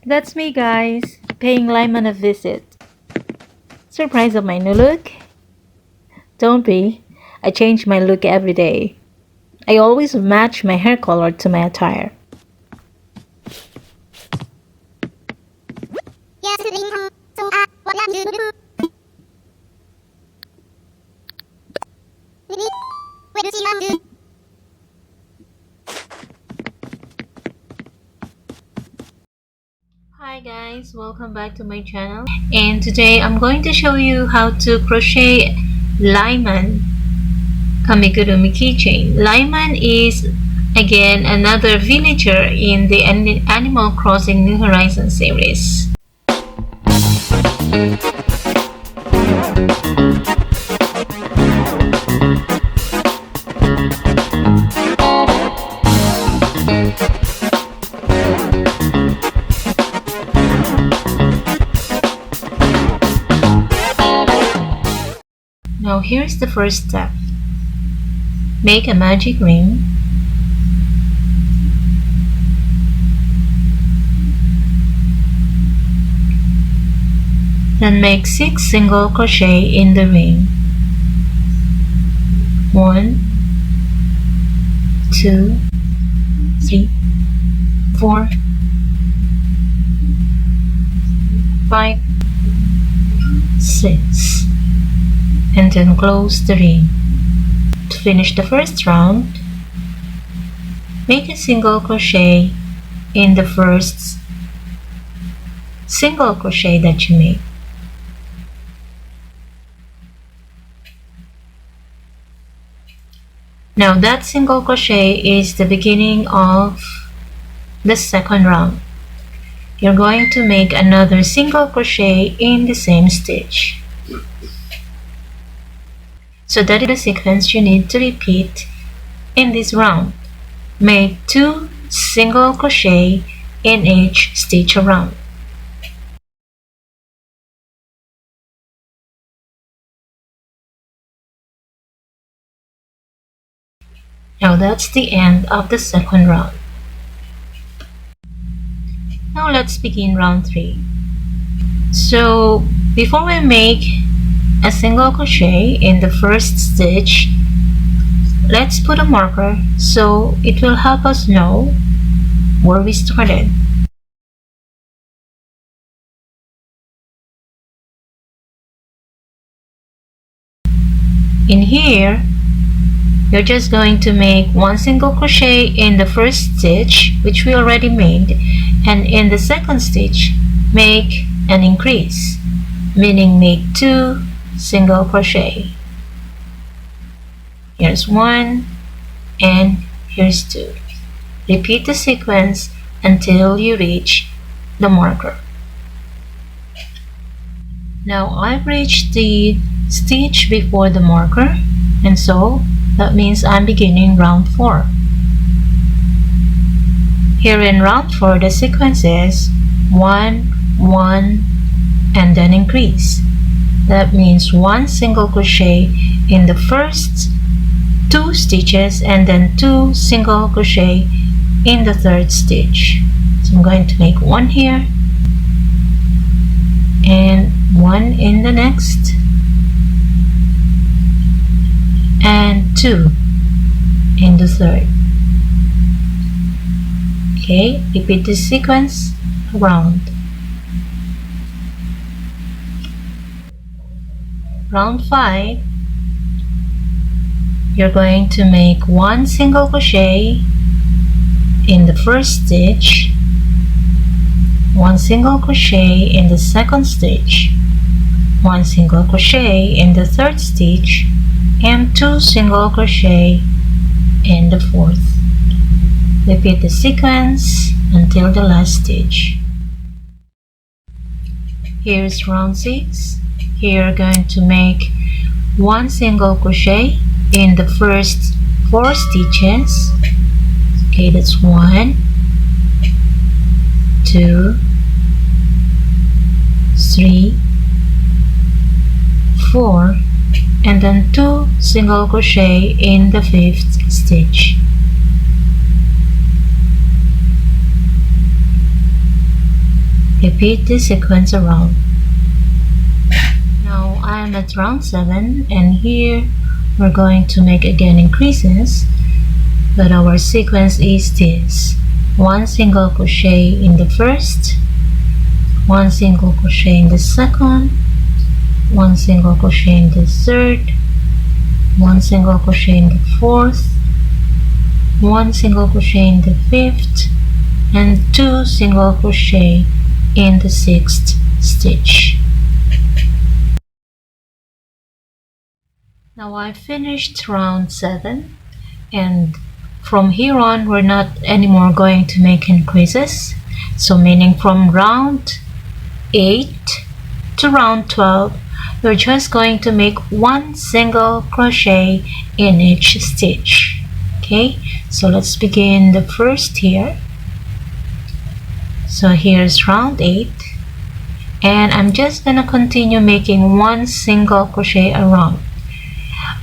That's me, guys, paying Lyman a visit. Surprise of my new look? Don't be. I change my look every day. I always match my hair color to my attire. Hi guys, welcome back to my channel, and today I'm going to show you how to crochet Lyman Amigurumi Keychain. Lyman is again another villager in the Animal Crossing New Horizons series. Now here's the first step. Make a magic ring. Then make 6 single crochet in the ring. 1, 2, 3, 4, 5, 6. And then close the ring. To finish the first round, make a single crochet in the first single crochet that you make. Now that single crochet is the beginning of the second round. You're going to make another single crochet in the same stitch. So that is the sequence you need to repeat in this round. Make 2 single crochet in each stitch around. Now that's the end of the second round. Now let's begin round 3. So before we make a single crochet in the first stitch, let's put a marker so it will help us know where we started. In here, you're just going to make 1 single crochet in the first stitch, which we already made, and in the second stitch make an increase, meaning make 2 single crochet. Here's 1 and here's 2. Repeat the sequence until you reach the marker. Now I've reached the stitch before the marker, and so that means I'm beginning round 4. Here in round 4, the sequence is 1, 1, and then increase. That means 1 single crochet in the first 2 stitches and then 2 single crochet in the third stitch. So I'm going to make 1 here and 1 in the next and 2 in the third. Okay, repeat this sequence around. Round 5, you're going to make 1 single crochet in the first stitch, 1 single crochet in the second stitch, 1 single crochet in the third stitch, and 2 single crochet in the fourth. Repeat the sequence until the last stitch. Here's round 6. Here you're going to make 1 single crochet in the first 4 stitches. Okay, that's 1, 2, 3, 4, and then 2 single crochet in the 5th stitch. Repeat this sequence around. Now I am at round 7, and here we're going to make again increases, but our sequence is this: 1 single crochet in the 1st, 1 single crochet in the 2nd, 1 single crochet in the 3rd, 1 single crochet in the 4th, 1 single crochet in the 5th, and 2 single crochet in the 6th stitch. Now I finished round 7, and from here on we're not anymore going to make increases. So meaning from round 8 to round 12, we're just going to make 1 single crochet in each stitch. Okay, so let's begin the first here. So here's round 8, and I'm just gonna continue making 1 single crochet around.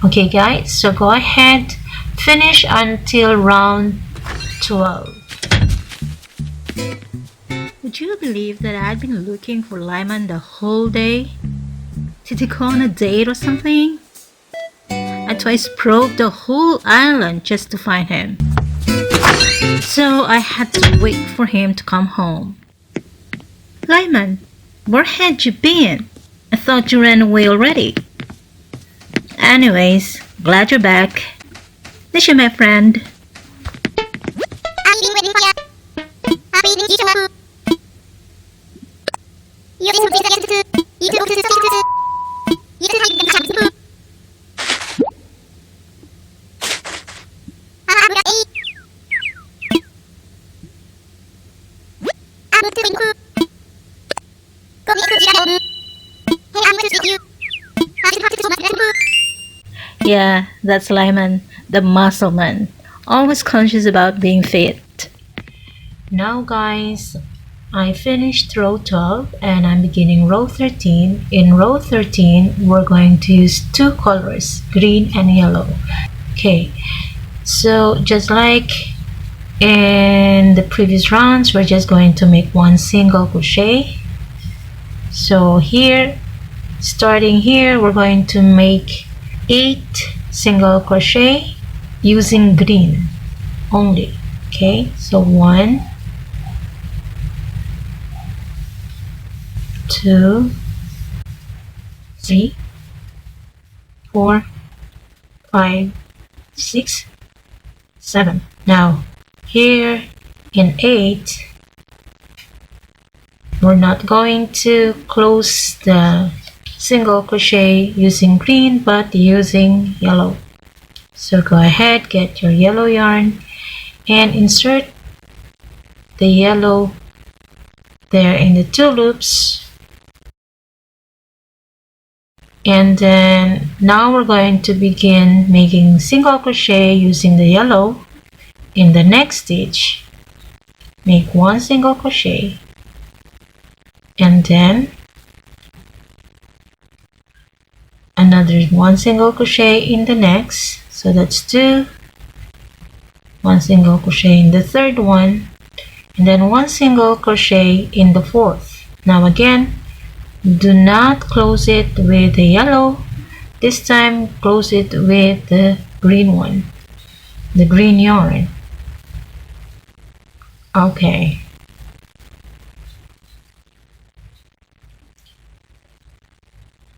Okay guys, so go ahead, finish until round 12. Would you believe that I've been looking for Lyman the whole day? Did he go on a date or something? I twice probed the whole island just to find him. So I had to wait for him to come home. Lyman, where had you been? I thought you ran away already. Anyways, glad you're back. Miss you, my friend. I've been waiting for you. I've been you too. You've been to the to you to the to you to hide the chance. I'm going to Yeah, that's Lyman, the muscle man, always conscious about being fit. Now guys, I finished row 12 and I'm beginning row 13. In row 13, we're going to use 2 colors, green and yellow. Okay, so just like in the previous rounds, we're just going to make 1 single crochet. So here, starting here, we're going to make 8 single crochet using green only. Okay, so 1, 2, 3, 4, 5, 6, 7. Now here in 8, we're not going to close the single crochet using green but using yellow. So go ahead, get your yellow yarn and insert the yellow there in the 2 loops, and then now we're going to begin making single crochet using the yellow. In the next stitch, make 1 single crochet and then another 1 single crochet in the next, so that's 2, 1 single crochet in the 3rd one, and then 1 single crochet in the 4th. Now again, do not close it with the yellow, this time close it with the green one, the green yarn. Okay,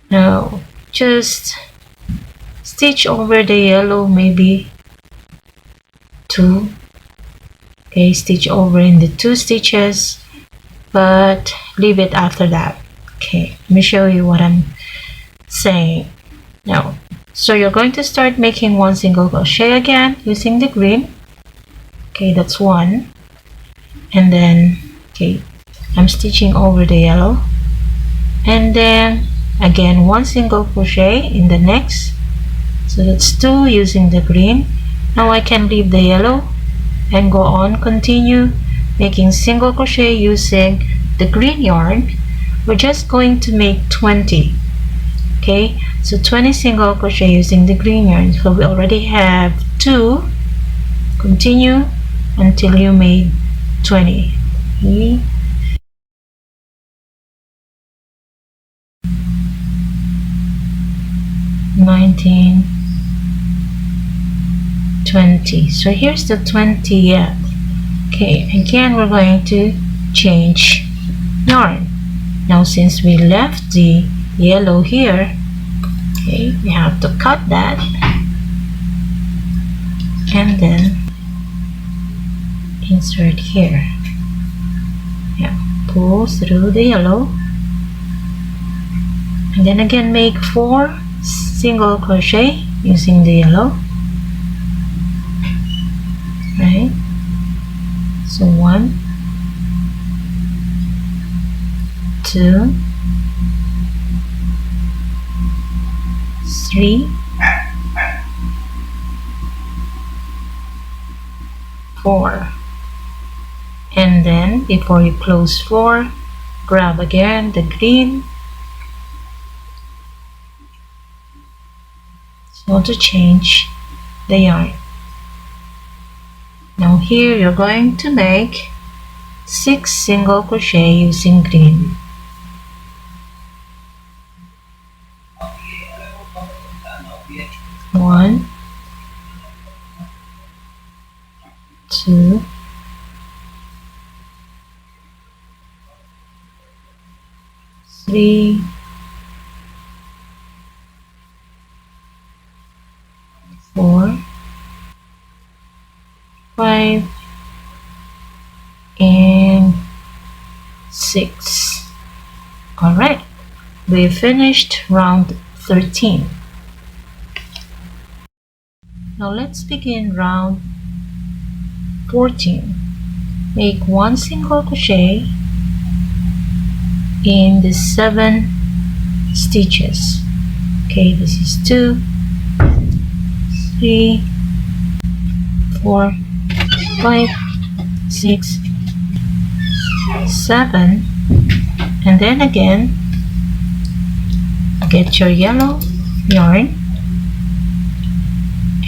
now just stitch over the yellow, maybe 2. Okay, stitch over in the 2 stitches, but leave it after that. Okay, let me show you what I'm saying now. So you're going to start making 1 single crochet again using the green. Okay, that's 1, and then okay, I'm stitching over the yellow, and then again 1 single crochet in the next, so that's 2 using the green. Now I can leave the yellow and go on, continue making single crochet using the green yarn. We're just going to make 20. Okay, so 20 single crochet using the green yarn. So we already have 2. Continue until you made 20. Okay. 19, 20. So here's the 20th. Okay, again we're going to change yarn. Now since we left the yellow here, okay, we have to cut that and then insert here. Yeah, pull through the yellow and then again make 4 single crochet using the yellow. Right, so 1, 2, 3, 4, and then before you close 4, grab again the green. So to change the yarn. Now here you're going to make 6 single crochet using green. One, 2, 3, 4, 5, and 6. Alright, we finished round 13. Now let's begin round 14. Make 1 single crochet in the 7 stitches. Okay, this is 2, 3, 4, 5, 6, 7, and then again get your yellow yarn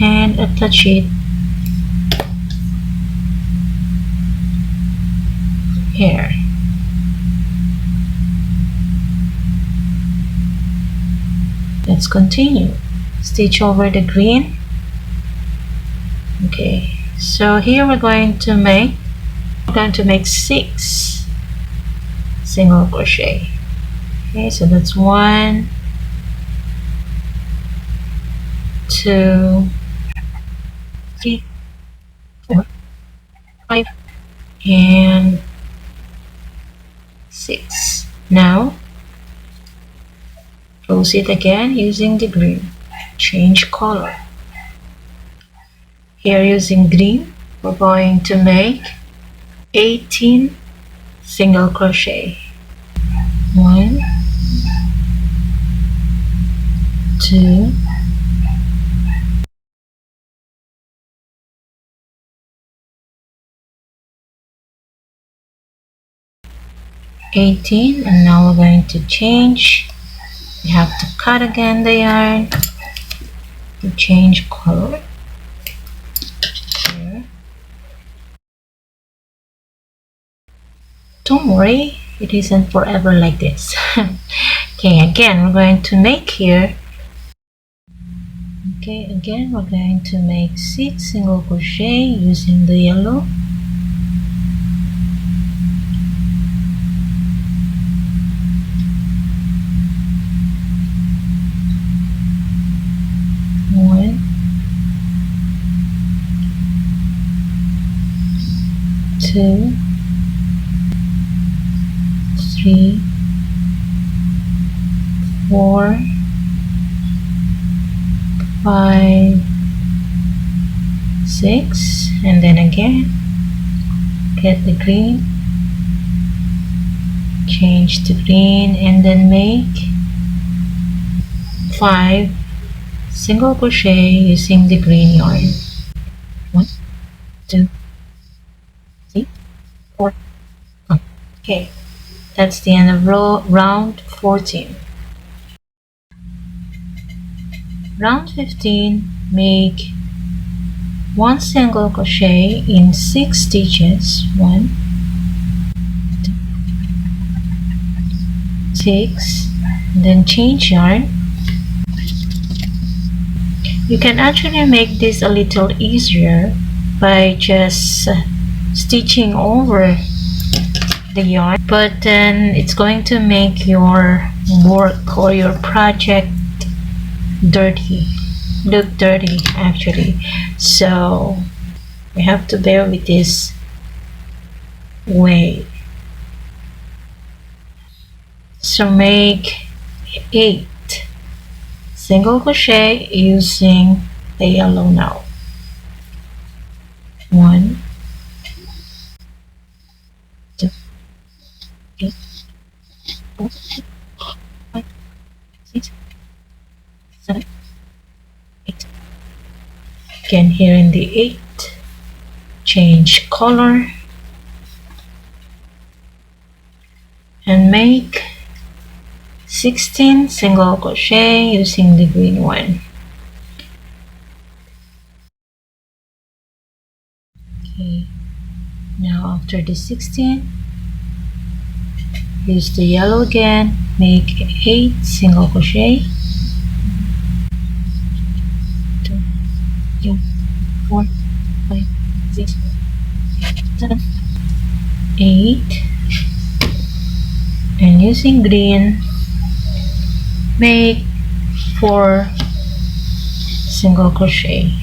and attach it here. Let's continue. Stitch over the green. Okay, so here we're going to make 6 single crochet. Okay, so that's 1, 2, 3, 4, 5, and 6. Now close it again using the green. Change color. Here using green, we're going to make 18 single crochet. 1, 2, 18, and now we're going to change. We have to cut again the yarn to change color. Here. Don't worry, it isn't forever like this. Okay, again we're going to make here. Okay, again we're going to make 6 single crochet using the yellow. One, 2, 3, 4, 5, 6, and then again get the green, change to green, and then make 5 single crochet using the green yarn. 1, 2, 3, 4, 5. Okay, that's the end of round 14. round 15, make 1 single crochet in 6 stitches. 1, 2, 6, then change yarn. You can actually make this a little easier by just stitching over the yarn, but then it's going to make your work or your project dirty, look dirty actually. So you have to bear with this way. So make 8 single crochet using the yellow now. 1, 2, 3, 4, 5, 6, 7, 8. Again here in the 8, change color and make 16 single crochet using the green one. Okay, now after the 16, use the yellow again, make 8 single crochet. 2, 3, 4, 5, 6, 7, 8, and using green, make 4 single crochet.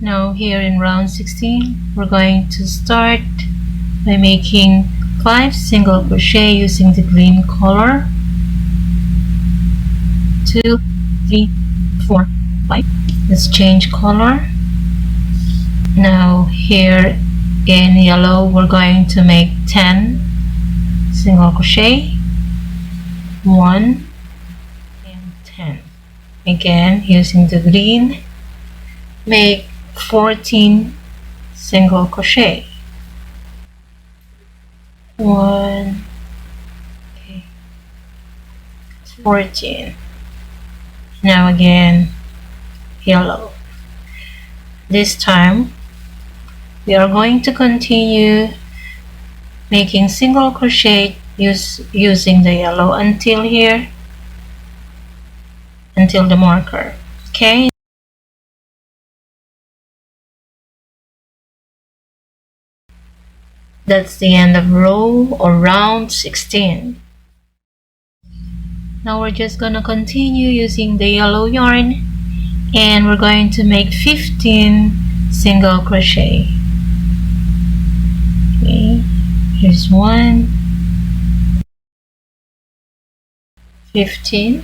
Now here in round 16, we're going to start by making 5 single crochet using the green color. 2, 3, 4, 5. Let's change color. Now here in yellow, we're going to make 10 single crochet. 1 and 10. Again using the green, make 14 single crochet. 1, okay, 14. Now again yellow. This time we are going to continue making single crochet using the yellow until here, until the marker. Okay, that's the end of row or round 16. Now we're just gonna continue using the yellow yarn, and we're going to make 15 single crochet. Okay, here's 1, 15,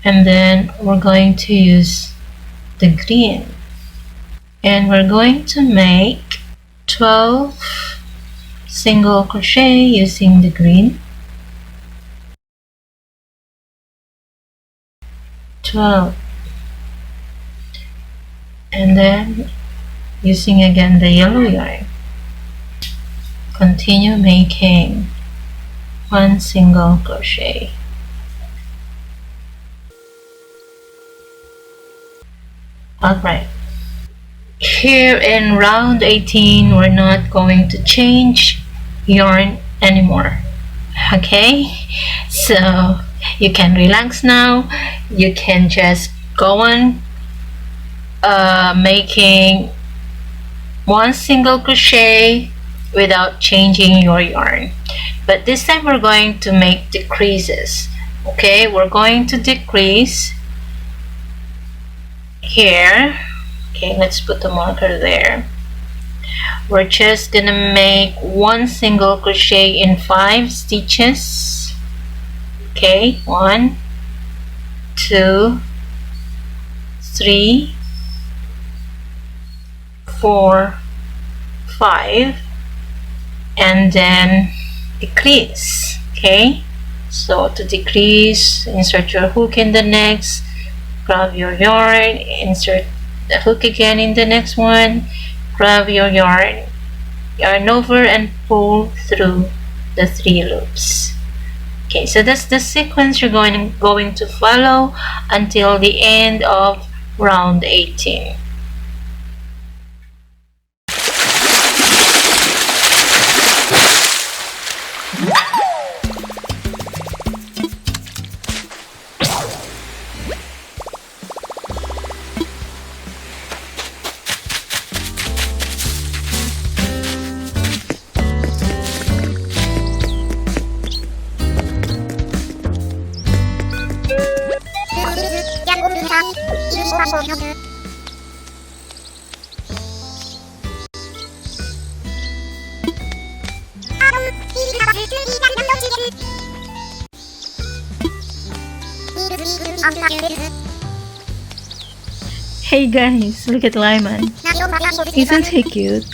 and then we're going to use the green, and we're going to make 12 single crochet using the green. 12, and then using again the yellow yarn, continue making 1 single crochet. Alright, here in round 18, we're not going to change yarn anymore. Okay, so you can relax now. You can just go on making 1 single crochet without changing your yarn, but this time we're going to make decreases. Okay, we're going to decrease here. Okay, let's put the marker there. We're just gonna make 1 single crochet in 5 stitches. Okay, 1, 2, 3, 4, 5, and then decrease. Okay, so to decrease, insert your hook in the next, grab your yarn, insert the hook again in the next one, grab your yarn, yarn over and pull through the 3 loops. Okay, so that's the sequence you're going to follow until the end of round 18. Hey guys, look at Lyman. Isn't he cute?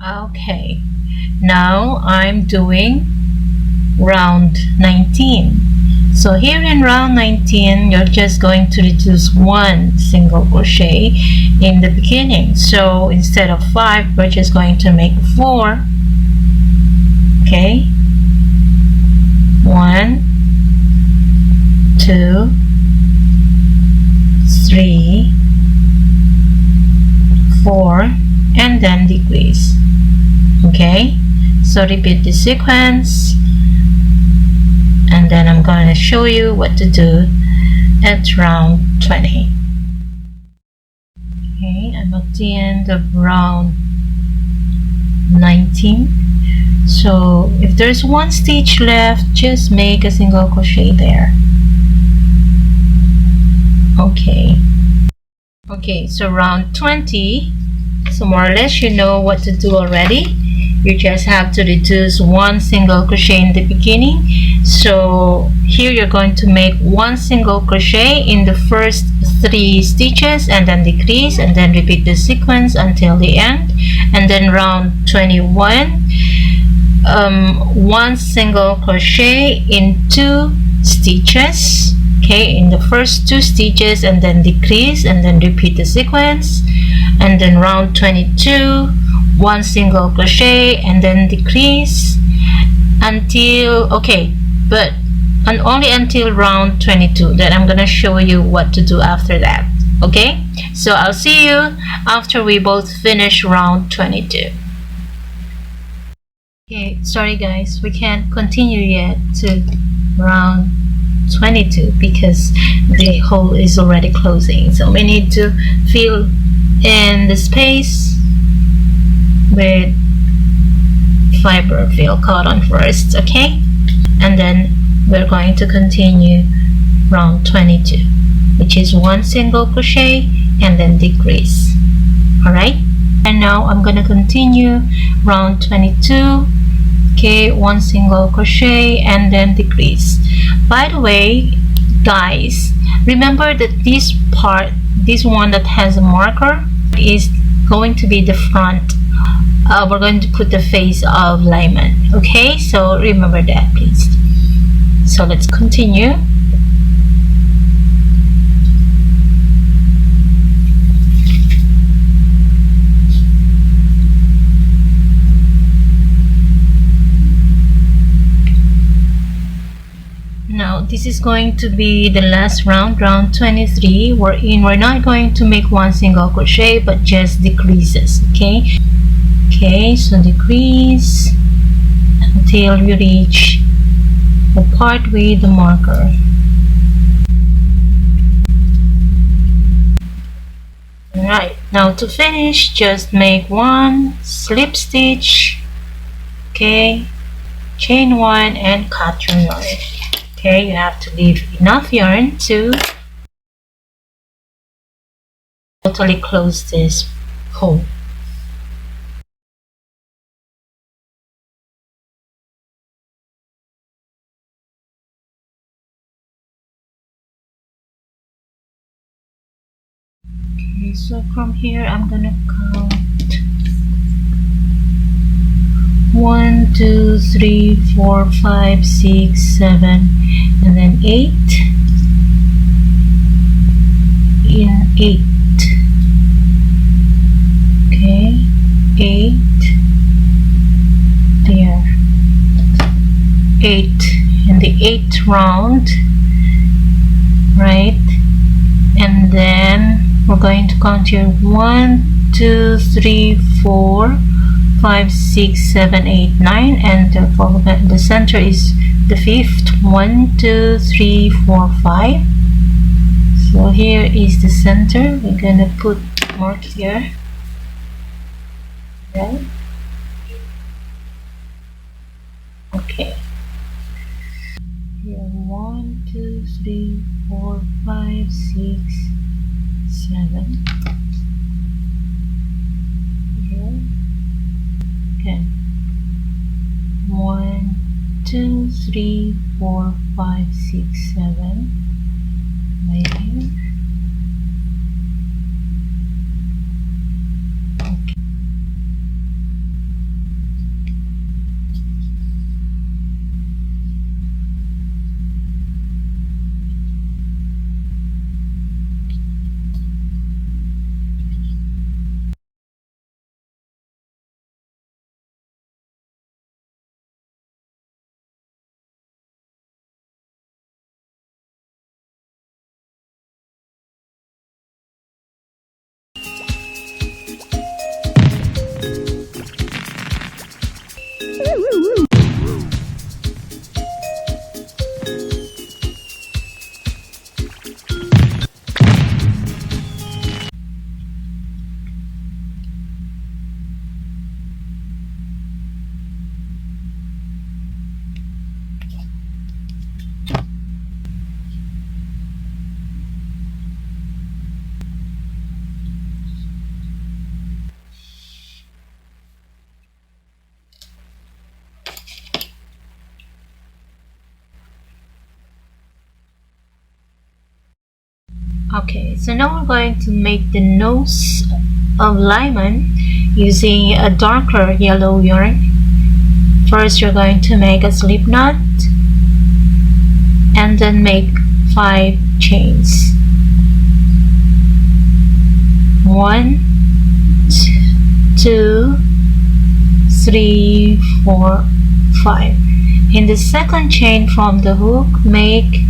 Okay, now I'm doing round 19. So here in round 19, you're just going to reduce 1 single crochet in the beginning. So instead of 5, we're just going to make 4. Okay, 1, 2, 3, 4, and then decrease. Okay, so repeat the sequence, and then I'm going to show you what to do at round 20. Okay, I'm at the end of round 19. So if there's 1 stitch left, just make a single crochet there. Okay, so round 20, so more or less you know what to do already. You just have to reduce 1 single crochet in the beginning. So here you're going to make 1 single crochet in the first 3 stitches and then decrease, and then repeat the sequence until the end. And then round 21, 1 single crochet in 2 stitches. Okay, in the first 2 stitches, and then decrease, and then repeat the sequence. And then round 22, 1 single crochet and then decrease until, and only until round 22. Then I'm gonna show you what to do after that. Okay, so I'll see you after we both finish round 22. Okay, sorry guys, we can't continue yet to round 22 because the hole is already closing, so we need to fill in the space with fiber fill cotton first. Okay, and then we're going to continue round 22, which is 1 single crochet and then decrease. All right, and now I'm going to continue round 22. Okay, 1 single crochet and then decrease. By the way guys, remember that this part, this one that has a marker, is going to be the front. We're going to put the face of Lyman. Okay, so remember that please. So let's continue. Now this is going to be the last round, round 23, wherein we're not going to make 1 single crochet but just decreases. Okay, so decrease until you reach the part with the marker. Alright, now to finish, just make 1 slip stitch. Okay, chain 1 and cut your yarn. Okay, you have to leave enough yarn to totally close this hole. Okay, so from here I'm gonna count 1, 2, 3, 4, 5, 6, 7, and then 8 in 8. Okay, 8 there, 8 in the 8th round, right? And then we're going to count here 1, 2, 3, 4, 5, 6, 7, 8, 9, and the center is the 5th. 1, 2, 3, 4, 5. So here is the center. We're gonna put mark here. Right? Okay. Here 1, 2, 3, 4, 5, 6, 7. Here. Okay. 1, 2, 3, 4, 5, 6, 7. Right here. Okay. Okay, so now we're going to make the nose of Lyman using a darker yellow yarn. First, you're going to make a slip knot and then make 5 chains. 1, 2, 3, 4, 5. In the second chain from the hook, make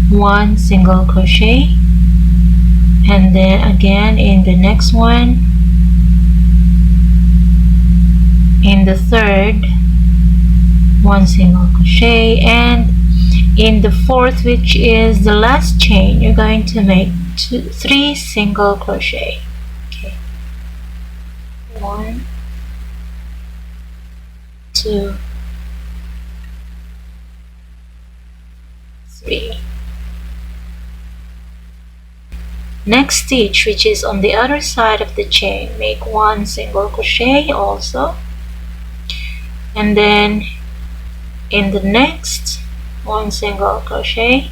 1 single crochet, and then again in the next one, in the third, 1 single crochet, and in the fourth, which is the last chain, you're going to make 3 single crochet. Okay, 1, 2, 3. Next stitch, which is on the other side of the chain, make 1 single crochet also, and then in the next, 1 single crochet,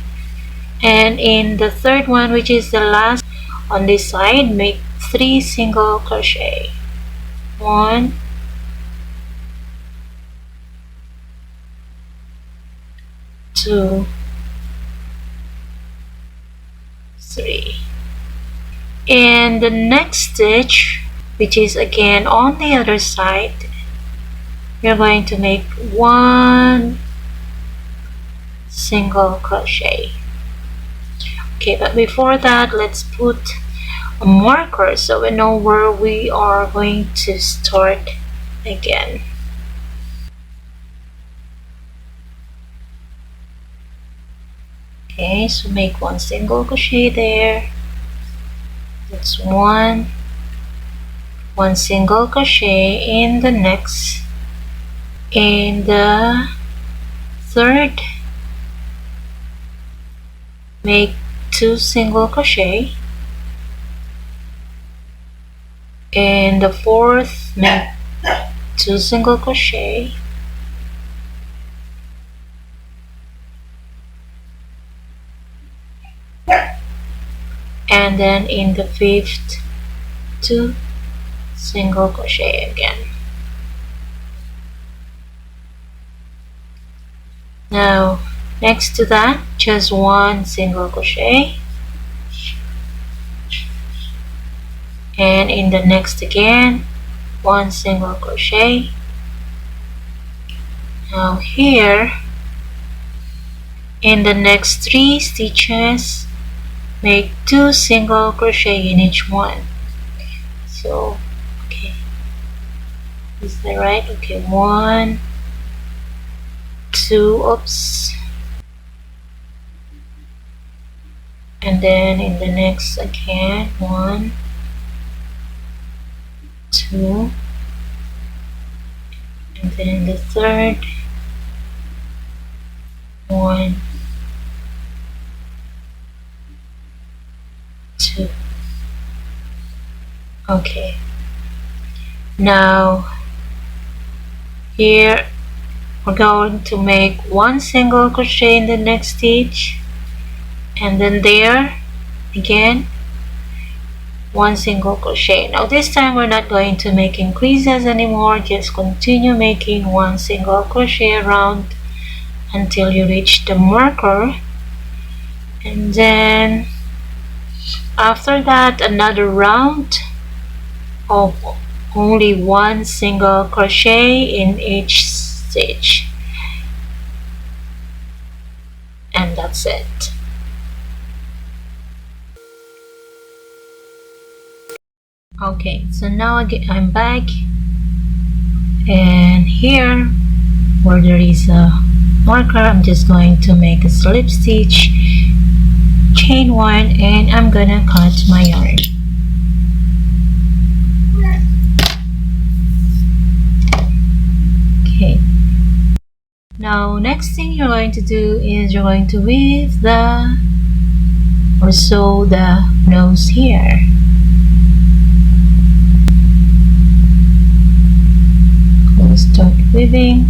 and in the third one, which is the last on this side, make 3 single crochet. 1, 2, 3. In the next stitch, which is again on the other side, you're going to make 1 single crochet. Okay, but before that, let's put a marker so we know where we are going to start again. Okay, so make 1 single crochet there. That's 1 single crochet in the next, in the third, make 2 single crochet, in the fourth, make 2 single crochet, and then in the fifth, 2 single crochet again. Now next to that, just 1 single crochet, and in the next again 1 single crochet. Now here in the next 3 stitches, make 2 single crochet in each one. So okay, is that right? Okay, 1 2, oops, and then in the next again 1 2, and then in the third 1 2. Okay, now here we're going to make 1 single crochet in the next stitch, and then there again 1 single crochet. Now this time we're not going to make increases anymore, just continue making 1 single crochet around until you reach the marker, and then after that another round of only 1 single crochet in each stitch, and that's it. Okay, so now again I'm back, and here where there is a marker, I'm just going to make a slip stitch, chain 1, and I'm gonna cut my yarn. Okay, now next thing you're going to do is you're going to weave the or sew the nose here. We'll start weaving.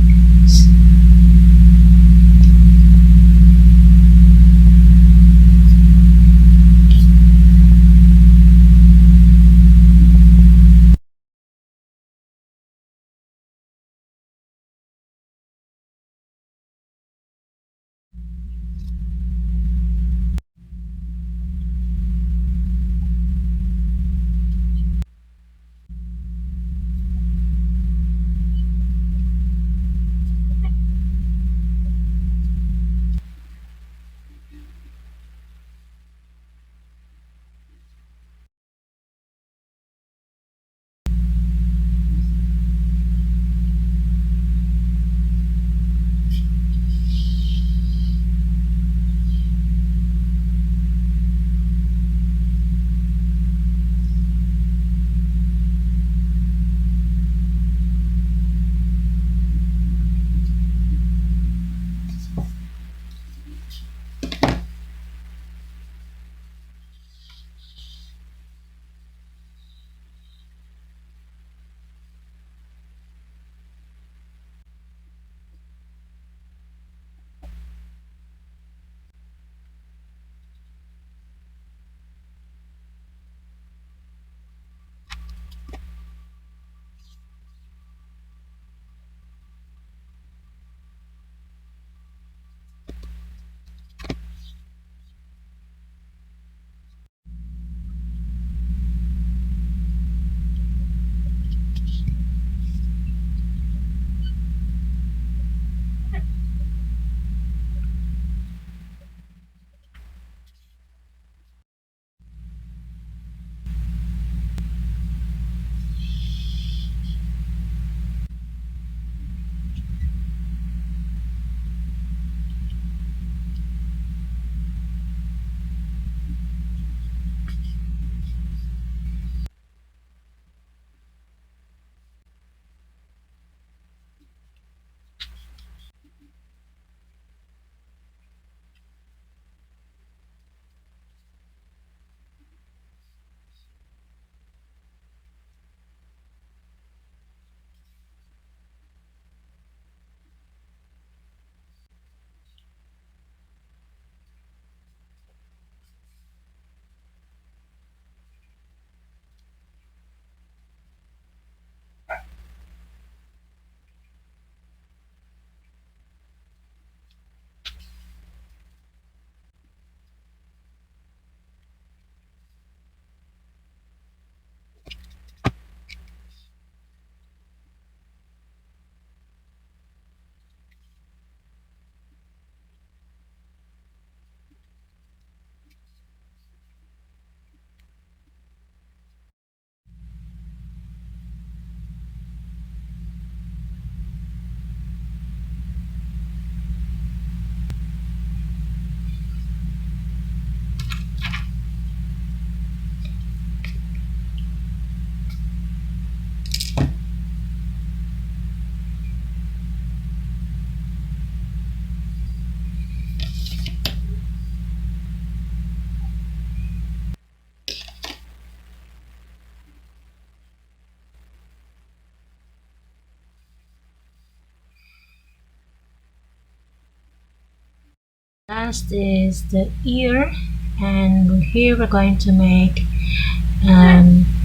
Last is the ear, and here we're going to make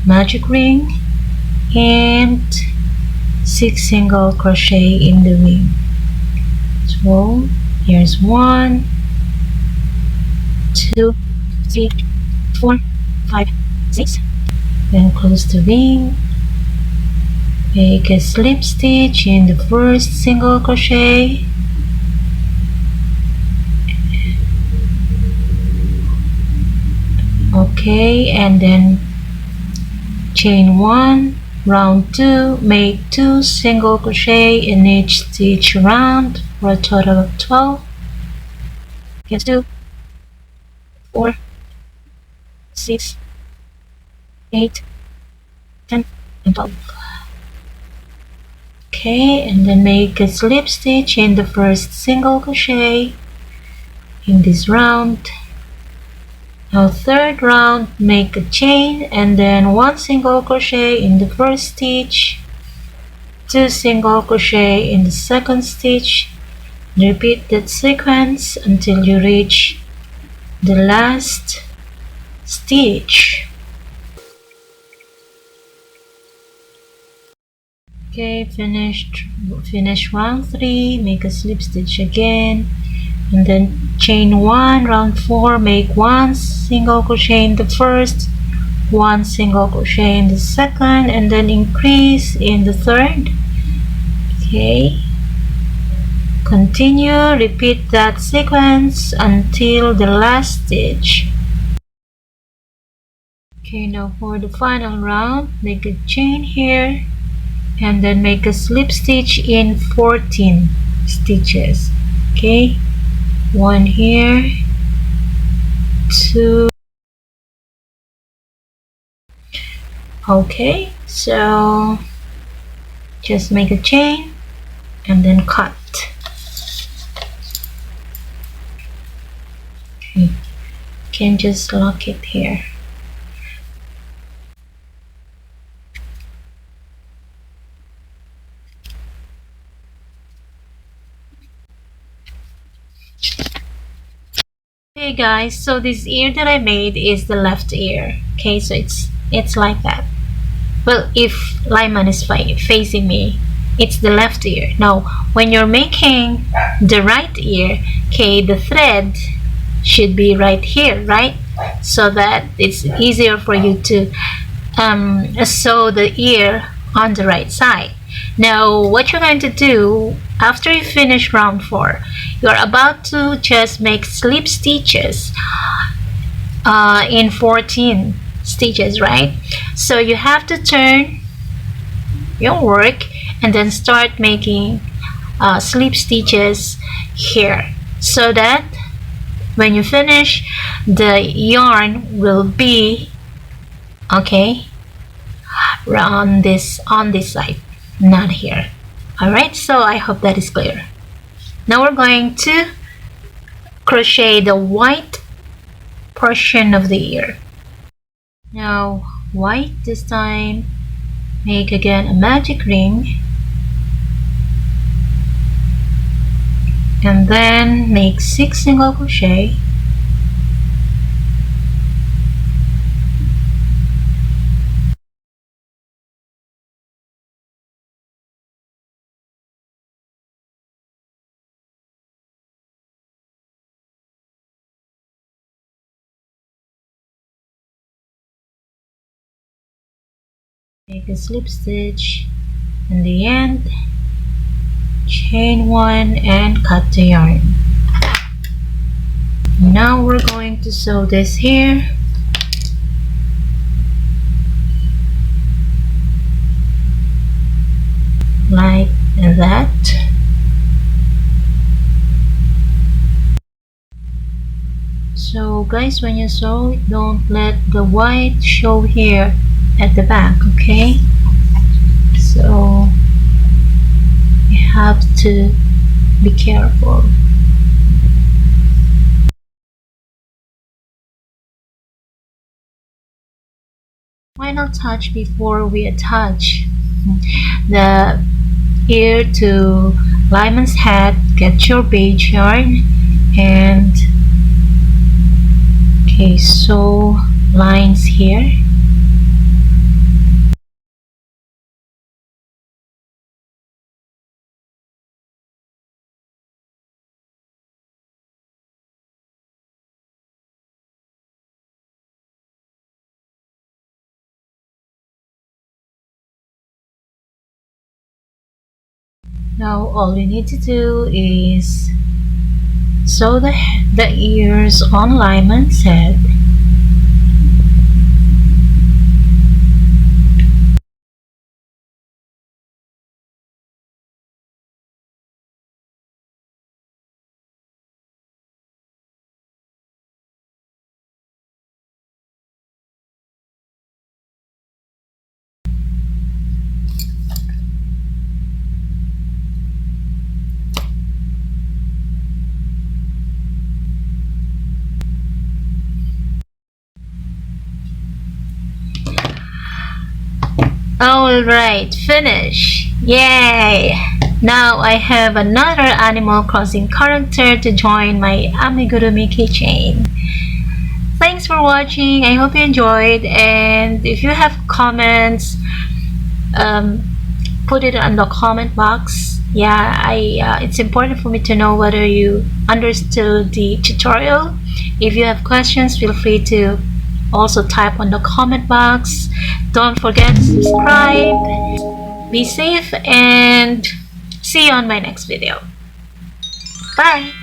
magic ring and 6 single crochet in the ring. So here's 1, 2, 3, 4, 5, 6. Then close the ring. Make a slip stitch in the first single crochet. Okay, and then chain 1, round 2, make 2 single crochet in each stitch round for a total of 12. Here's 2, 4, 6, 8, 10, and 12. Okay, and then make a slip stitch in the first single crochet in this round. Now third round, make a chain and then 1 single crochet in the first stitch, 2 single crochet in the second stitch. Repeat that sequence until you reach the last stitch. Okay, finish round 3, make a slip stitch again, and then chain 1, round 4, make 1 single crochet in the first, 1 single crochet in the second, and then increase in the third. Okay, continue, repeat that sequence until the last stitch. Okay, now for the final round, make a chain here and then make a slip stitch in 14 stitches. Okay, 1 here, 2. Okay, so just make a chain and then cut. Okay, you can just lock it here. Okay guys, so this ear that I made is the left ear. Okay, so it's like that. Well, if Lyman is facing me, it's the left ear. Now when you're making the right ear, okay, the thread should be right here, right? So that it's easier for you to sew the ear on the right side. Now what you're going to do after you finish round 4, you're about to just make slip stitches in 14 stitches, right? So you have to turn your work and then start making slip stitches here, so that when you finish, the yarn will be okay on this side, not here. Alright, so I hope that is clear. Now we're going to crochet the white portion of the ear. Now white this time, make again a magic ring and then make 6 single crochet. Make a slip stitch in the end, chain 1 and cut the yarn. Now we're going to sew this here. Like that. So guys, when you sew, don't let the white show here at the back, okay? So you have to be careful. Final touch before we attach the ear to Lyman's hat. Get your beige yarn And okay, sew lines here. Now all you need to do is sew the ears on Lyman's head. Alright, finish! Yay! Now I have another Animal Crossing character to join my Amigurumi keychain. Thanks for watching. I hope you enjoyed, and if you have comments, put it in the comment box. Yeah, it's important for me to know whether you understood the tutorial. If you have questions, feel free to also type on the comment box. Don't forget to subscribe. Be safe and see you on my next video. Bye!